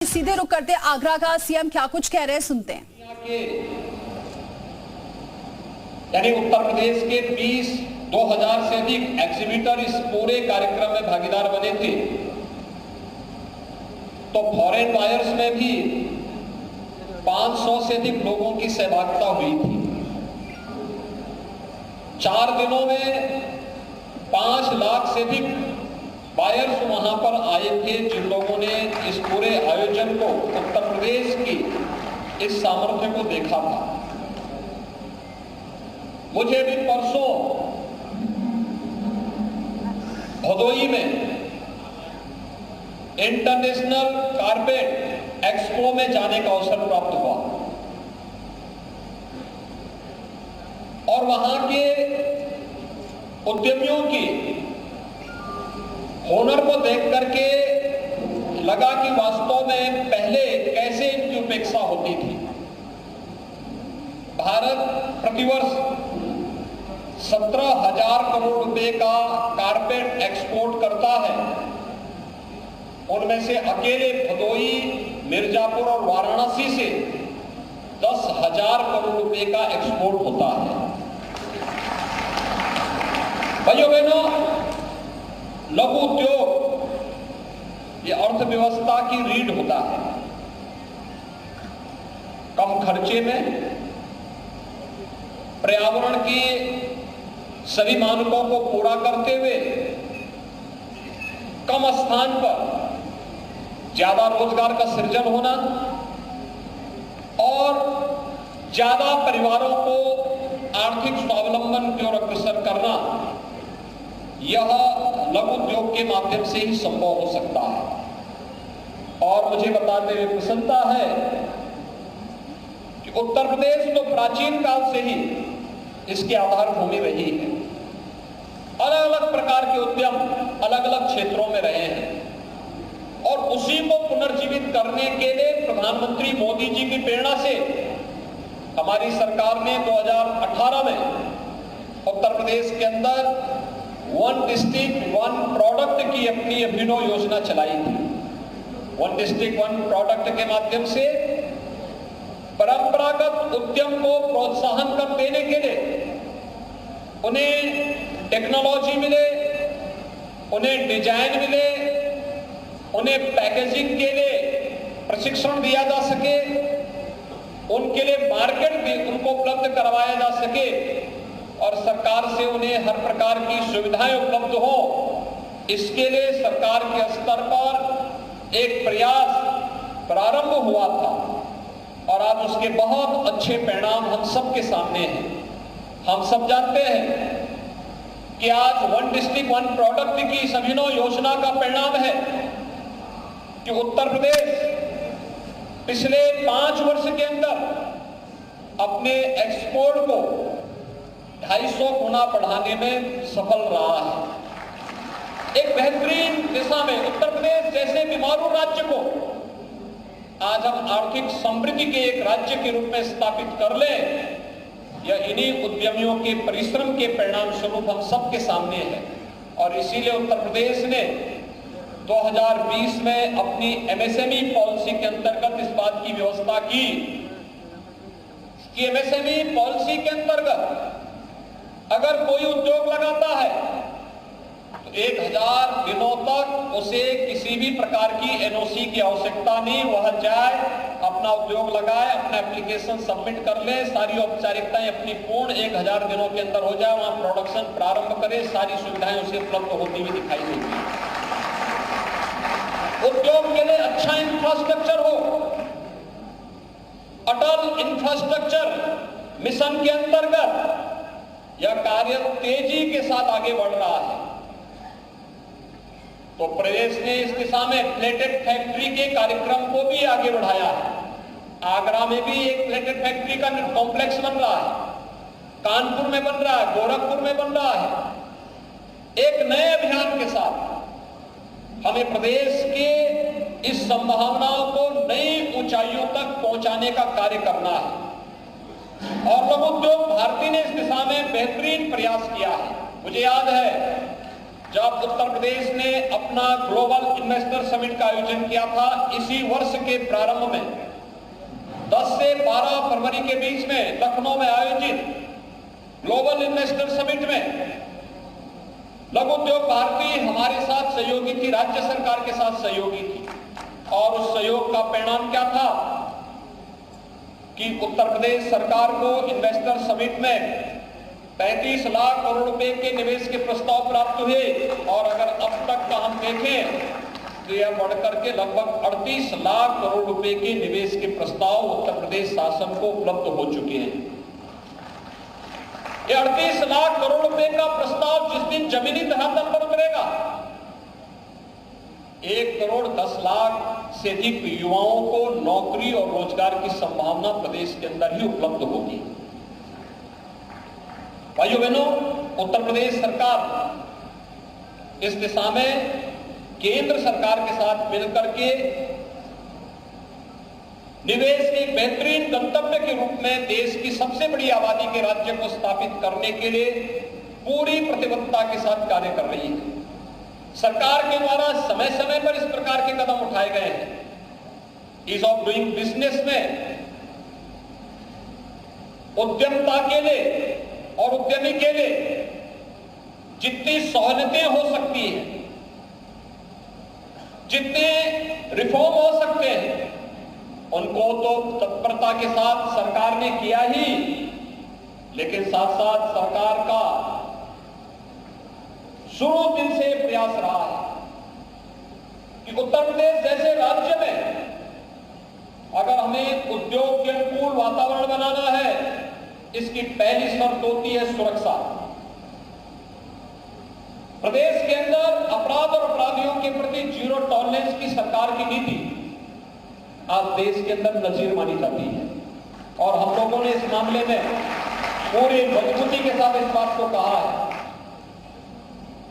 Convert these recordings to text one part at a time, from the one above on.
सीधे रुक करते आगरा का सीएम क्या कुछ कह रहे हैं, सुनते हैं। यानी उत्तर प्रदेश के 2000 से अधिक एग्जीबिटर इस पूरे कार्यक्रम में भागीदार बने थे। तो फॉरेन बायर्स में भी 500 से अधिक लोगों की सहभागिता हुई थी। 4 दिनों में 5 लाख से अधिक बायर्स वहां पर आए थे, जिन लोगों ने इस पूरे आयोजन को, उत्तर प्रदेश की इस सामर्थ्य को देखा था। मुझे भी परसों भदोई में इंटरनेशनल कारपेट एक्सपो में जाने का अवसर प्राप्त हुआ और वहां के उद्यमियों की हुनर को देख करके लगा कि वास्तव में पहले कैसे इनकी उपेक्षा होती थी। भारत प्रतिवर्ष 17,000 करोड़ रुपए का कारपेट एक्सपोर्ट करता है। उनमें से अकेले भदोई, मिर्जापुर और वाराणसी से 10,000 करोड़ रुपए का एक्सपोर्ट होता है। भाइयों बहनों, लघु उद्योग ये अर्थव्यवस्था की रीढ़ होता है। कम खर्चे में पर्यावरण की सभी मानकों को पूरा करते हुए कम स्थान पर ज्यादा रोजगार का सृजन होना और ज्यादा परिवारों को आर्थिक स्वावलंबन की ओर अग्रसर करना, यह लघु उद्योग के माध्यम से ही संभव हो सकता है। और मुझे बताते हुए प्रसन्नता है कि उत्तर प्रदेश तो प्राचीन काल से ही इसकी आधार भूमि रही है। अलग अलग प्रकार के उद्यम अलग अलग क्षेत्रों में रहे हैं और उसी को पुनर्जीवित करने के लिए प्रधानमंत्री मोदी जी की प्रेरणा से हमारी सरकार ने 2018 में उत्तर प्रदेश के अंदर 1 डिस्ट्रिक्ट 1 प्रोडक्ट की अपनी अभिनव योजना चलाई थी। 1 डिस्ट्रिक्ट 1 प्रोडक्ट के माध्यम से परंपरागत उद्यम को प्रोत्साहन कर देने के लिए उन्हें टेक्नोलॉजी मिले, उन्हें डिजाइन मिले, उन्हें पैकेजिंग के लिए प्रशिक्षण दिया जा सके, उनके लिए मार्केट भी उनको उपलब्ध करवाया जा सके और सरकार से उन्हें हर प्रकार की सुविधाएं उपलब्ध हो। इसके लिए सरकार के स्तर पर एक प्रयास प्रारंभ हुआ था और आज उसके बहुत अच्छे परिणाम हम सबके सामने हैं। हम सब जानते हैं कि आज 1 डिस्ट्रिक्ट 1 प्रोडक्ट की इस अभिनव योजना का परिणाम है कि उत्तर प्रदेश पिछले 5 वर्ष के अंदर अपने एक्सपोर्ट को 250 गुना बढ़ाने में सफल रहा है। एक बेहतरीन दिशा में उत्तर प्रदेश जैसे बीमारू राज्य को आज हम आर्थिक समृद्धि के एक राज्य के रूप में स्थापित कर लें, यह इन्हीं उद्यमियों के परिश्रम के परिणाम स्वरूप हम सबके सामने है। और इसीलिए उत्तर प्रदेश ने 2020 में अपनी एमएसएमई पॉलिसी के अंतर्गत इस बात की व्यवस्था की कि एमएसएमई पॉलिसी के अंतर्गत अगर कोई उद्योग लगाता है तो 1000 दिनों तक उसे किसी भी प्रकार की एनओसी की आवश्यकता नहीं। वह जाए, अपना उद्योग लगाए, अपना एप्लीकेशन सबमिट कर ले, सारी औपचारिकताएं अपनी पूर्ण 1000 दिनों के अंदर हो जाए, वहां प्रोडक्शन प्रारंभ करे, सारी सुविधाएं उसे उपलब्ध होती हुई दिखाई देती। उद्योग के लिए अच्छा इंफ्रास्ट्रक्चर हो। अटल इंफ्रास्ट्रक्चर मिशन के अंतर्गत यह कार्य तेजी के साथ आगे बढ़ रहा है। तो प्रदेश ने इस दिशा में प्लेटेड फैक्ट्री के कार्यक्रम को भी आगे बढ़ाया है। आगरा में भी एक प्लेटेड फैक्ट्री का कॉम्प्लेक्स बन रहा है, कानपुर में बन रहा है, गोरखपुर में बन रहा है। एक नए अभियान के साथ हमें प्रदेश के इस संभावनाओं को नई ऊंचाइयों तक पहुंचाने का कार्य करना है और लघु उद्योग भारती ने इस दिशा में बेहतरीन प्रयास किया है। मुझे याद है जब उत्तर प्रदेश ने अपना ग्लोबल इन्वेस्टर समिट का आयोजन किया था इसी वर्ष के प्रारंभ में 10 से 12 फरवरी के बीच में लखनऊ में आयोजित ग्लोबल इन्वेस्टर समिट में लघु उद्योग भारती हमारे साथ सहयोगी थी, राज्य सरकार के साथ सहयोगी थी और उस सहयोग का परिणाम क्या था कि उत्तर प्रदेश सरकार को इन्वेस्टर समिट में 35 लाख करोड़ रुपए के निवेश के प्रस्ताव प्राप्त हुए और अगर अब तक का हम देखें तो यह बढ़कर के लगभग 38 लाख करोड़ रुपए के निवेश के प्रस्ताव उत्तर प्रदेश शासन को उपलब्ध हो चुके हैं। ये 38 लाख करोड़ रुपए का प्रस्ताव जिस दिन जमीनी धरातल पर उतरेगा 1 करोड़ 10 लाख से अधिक युवाओं को नौकरी और रोजगार की संभावना प्रदेश के अंदर ही उपलब्ध होगी। भाइयों बहनों, उत्तर प्रदेश सरकार इस दिशा में केंद्र सरकार के साथ मिलकर के निवेश के एक बेहतरीन गंतव्य के रूप में देश की सबसे बड़ी आबादी के राज्य को स्थापित करने के लिए पूरी प्रतिबद्धता के साथ कार्य कर रही है। सरकार के द्वारा समय समय पर इस प्रकार के कदम उठाए गए हैं। ईज ऑफ डूइंग बिजनेस में उद्यमता के लिए और उद्यमी के लिए जितनी सहूलियतें हो सकती हैं, जितने रिफॉर्म हो सकते हैं, उनको तो तत्परता के साथ सरकार ने किया ही, लेकिन साथ साथ सरकार का शुरू दिन से प्रयास रहा है कि उत्तर प्रदेश जैसे राज्य में अगर हमें उद्योग के अनुकूल वातावरण बनाना है, इसकी पहली शर्त होती है सुरक्षा। प्रदेश के अंदर अपराध और अपराधियों के प्रति जीरो टॉलरेंस की सरकार की नीति आज देश के अंदर नजीर मानी जाती है और हम लोगों ने इस मामले में पूरी मजबूती के साथ इस बात को कहा है।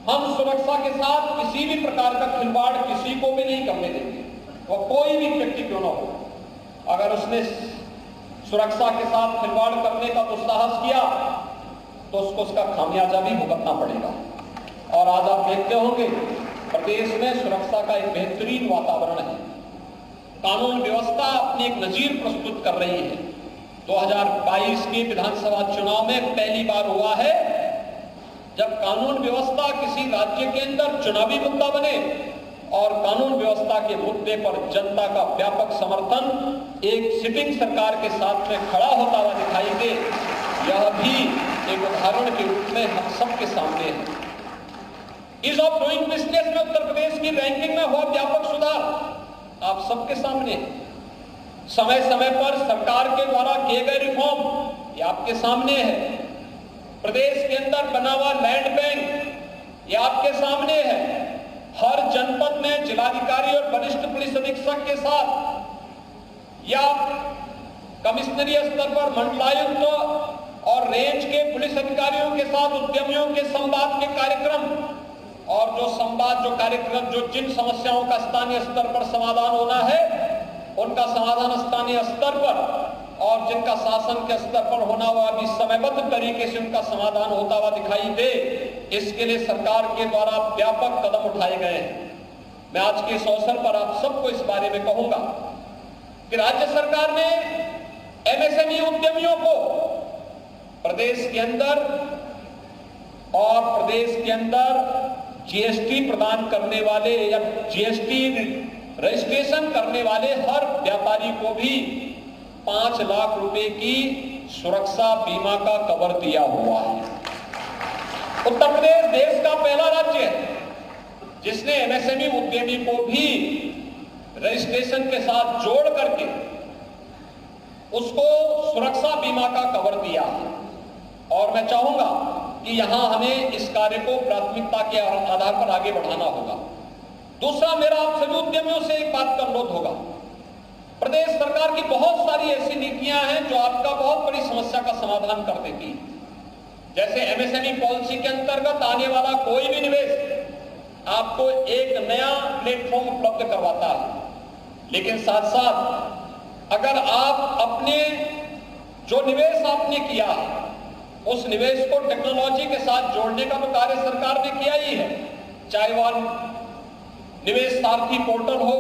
हम सुरक्षा के साथ किसी भी प्रकार का खिलवाड़ किसी को भी नहीं करने देंगे, वह कोई भी व्यक्ति क्यों न हो। अगर उसने सुरक्षा के साथ खिलवाड़ करने का दुस्साहस किया तो उसको उसका खामियाजा भी भुगतना पड़ेगा। और आज आप देखते होंगे प्रदेश में सुरक्षा का एक बेहतरीन वातावरण है। कानून व्यवस्था अपनी एक नजीर प्रस्तुत कर रही है। 2022 के विधानसभा चुनाव में पहली बार हुआ है जब कानून व्यवस्था किसी राज्य के अंदर चुनावी मुद्दा बने और कानून व्यवस्था के मुद्दे पर जनता का व्यापक समर्थन एक सिटिंग सरकार के साथ में खड़ा होता हुआ दिखाई दे। यह भी एक उदाहरण के रूप में हम सबके सामने है। ईज ऑफ डूइंग बिजनेस में उत्तर प्रदेश की रैंकिंग में हुआ व्यापक सुधार आप सबके सामने है। समय समय पर सरकार के द्वारा किए गए रिफॉर्म ये आपके सामने है। प्रदेश के अंदर बना हुआ लैंड बैंक ये आपके सामने है। हर जनपद में जिलाधिकारी और वरिष्ठ पुलिस अधीक्षक के साथ या कमिश्नरी स्तर पर मंडलायुक्त और रेंज के पुलिस अधिकारियों के साथ उद्यमियों के संवाद के कार्यक्रम और जो कार्यक्रम जो जिन समस्याओं का स्थानीय स्तर पर समाधान होना है उनका समाधान स्थानीय स्तर पर और जिनका शासन के स्तर पर होना हुआ भी समयबद्ध तरीके से उनका समाधान होता हुआ दिखाई दे, इसके लिए सरकार के द्वारा व्यापक कदम उठाए गए हैं। मैं आज के इस अवसर पर आप सबको इस बारे में कहूंगा कि राज्य सरकार ने एमएसएमई उद्यमियों को प्रदेश के अंदर जीएसटी प्रदान करने वाले या जीएसटी रजिस्ट्रेशन करने वाले हर व्यापारी को भी 5 लाख रुपए की सुरक्षा बीमा का कवर दिया हुआ है। उत्तर प्रदेश देश का पहला राज्य है जिसने एमएसएमई उद्यमी को भी रजिस्ट्रेशन के साथ जोड़ करके उसको सुरक्षा बीमा का कवर दिया है। और मैं चाहूंगा कि यहां हमें इस कार्य को प्राथमिकता के आधार पर आगे बढ़ाना होगा। दूसरा, मेरा आप सभी उद्यमियों से एक बात का अनुरोध होगा। प्रदेश सरकार की बहुत सारी ऐसी नीतियां हैं जो आपका बहुत बड़ी समस्या का समाधान कर देती है। जैसे एमएसएमई पॉलिसी के अंतर्गत आने वाला कोई भी निवेश आपको एक नया प्लेटफॉर्म उपलब्ध करवाता है, लेकिन साथ साथ अगर आप अपने जो निवेश आपने किया है उस निवेश को टेक्नोलॉजी के साथ जोड़ने का तो कार्य सरकार ने किया ही है, चाहे वह निवेश सारथी पोर्टल हो,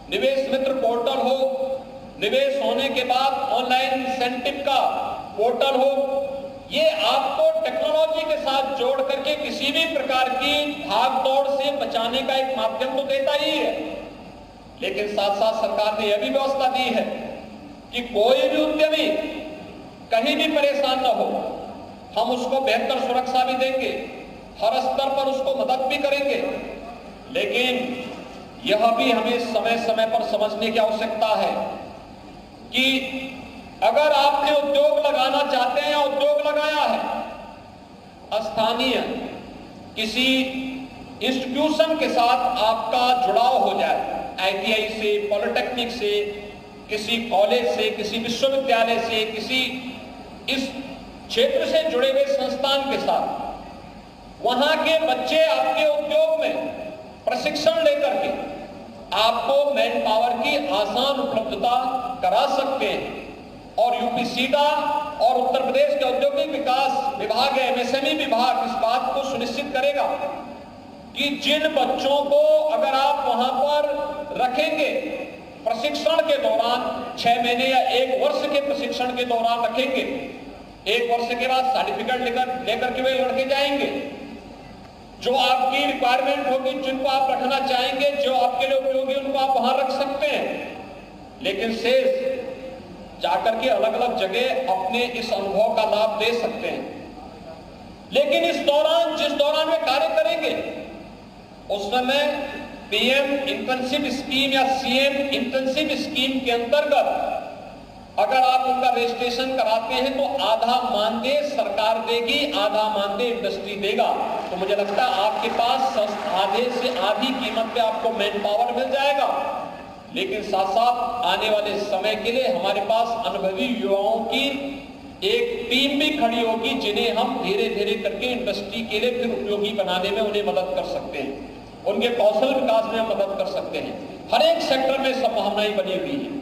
निवेश मित्र पोर्टल हो, निवेश होने के बाद ऑनलाइन इंसेंटिव का पोर्टल हो, ये आपको टेक्नोलॉजी के साथ जोड़ करके किसी भी प्रकार की भाग दौड़ से बचाने का एक माध्यम तो देता ही है, लेकिन साथ साथ सरकार ने यह भी व्यवस्था दी है कि कोई भी उद्यमी कहीं भी परेशान न हो, हम उसको बेहतर सुरक्षा भी देंगे, हर स्तर पर उसको मदद भी करेंगे। लेकिन यह भी हमें समय समय पर समझने की आवश्यकता है कि अगर आपने उद्योग लगाना चाहते हैं या उद्योग लगाया है, स्थानीय किसी इंस्टीट्यूशन के साथ आपका जुड़ाव हो जाए, आईटीआई से, पॉलिटेक्निक से, किसी कॉलेज से, किसी विश्वविद्यालय से, किसी इस क्षेत्र से जुड़े हुए संस्थान के साथ, वहां के बच्चे आपके उद्योग में प्रशिक्षण लेकर के आपको मैन पावर की आसान उपलब्धता करा सकते हैं। और यूपीसीडा और उत्तर प्रदेश के औद्योगिक विकास विभाग, एमएसएमई विभाग इस बात को सुनिश्चित करेगा कि जिन बच्चों को अगर आप वहां पर रखेंगे, प्रशिक्षण के दौरान 6 महीने या 1 वर्ष के प्रशिक्षण के दौरान रखेंगे, 1 वर्ष के बाद सर्टिफिकेट लेकर के वे लड़के जाएंगे, जो आपकी रिक्वायरमेंट होगी, जिनको आप रखना चाहेंगे, जो आपके लिए उपयोगी, उनको आप वहां रख सकते हैं। लेकिन शेष जाकर के अलग अलग जगह अपने इस अनुभव का लाभ दे सकते हैं। लेकिन इस दौरान, जिस दौरान वे कार्य करेंगे, उस समय पीएम इंटर्नशिप स्कीम या सीएम इंटर्नशिप स्कीम के अंतर्गत अगर आप उनका रजिस्ट्रेशन कराते हैं तो आधा मानदेय सरकार देगी, आधा मानदेय इंडस्ट्री देगा। तो मुझे लगता है आपके पास आधे से आधी कीमत पे आपको मैन पावर मिल जाएगा। लेकिन साथ साथ आने वाले समय के लिए हमारे पास अनुभवी युवाओं की एक टीम भी खड़ी होगी, जिन्हें हम धीरे धीरे करके इंडस्ट्री के लिए फिर उपयोगी बनाने में उन्हें मदद कर सकते हैं, उनके कौशल विकास में मदद कर सकते हैं। हर एक सेक्टर में संभावनाएं बनी हुई है।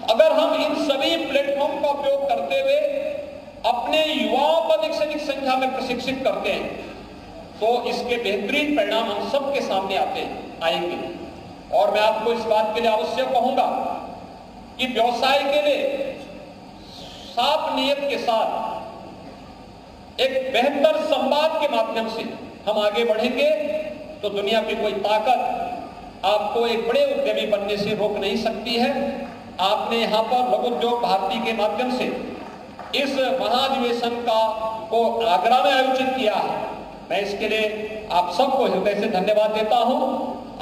अगर हम इन सभी प्लेटफॉर्म का उपयोग करते हुए अपने युवाओं को अधिक से अधिक संख्या में प्रशिक्षित करते हैं, तो इसके बेहतरीन परिणाम हम सबके सामने आएंगे। और मैं आपको इस बात के लिए आवश्यक कहूंगा कि व्यवसाय के लिए साफ नियत के साथ एक बेहतर संवाद के माध्यम से हम आगे बढ़ेंगे तो दुनिया की कोई ताकत आपको एक बड़े उद्यमी बनने से रोक नहीं सकती है। आपने यहाँ पर लघु उद्योग भारती के माध्यम से इस महाधिवेशन को आगरा में आयोजित किया है। मैं इसके लिए आप सबको हृदय से धन्यवाद देता हूं।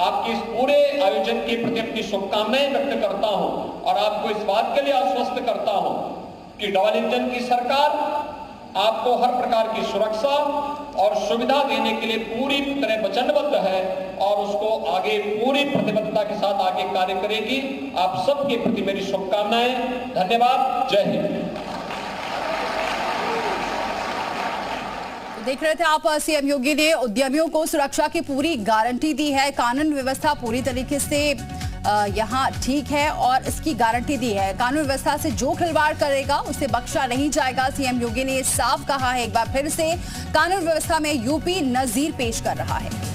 आपके इस पूरे आयोजन के प्रति अपनी शुभकामनाएं व्यक्त करता हूं और आपको इस बात के लिए आश्वस्त करता हूं कि डबल इंजन की सरकार आपको हर प्रकार की सुरक्षा और सुविधा देने के लिए पूरी तरह वचनबद्ध है और उसको आगे पूरी प्रतिबद्धता के साथ आगे कार्य करेगी। आप सबके प्रति मेरी शुभकामनाएं। धन्यवाद। जय हिंद। देख रहे थे आप, सीएम योगी ने उद्यमियों को सुरक्षा की पूरी गारंटी दी है। कानून व्यवस्था पूरी तरीके से यहाँ ठीक है और इसकी गारंटी दी है। कानून व्यवस्था से जो खिलवाड़ करेगा उसे बख्शा नहीं जाएगा। सीएम योगी ने साफ कहा है, एक बार फिर से कानून व्यवस्था में यूपी नजीर पेश कर रहा है।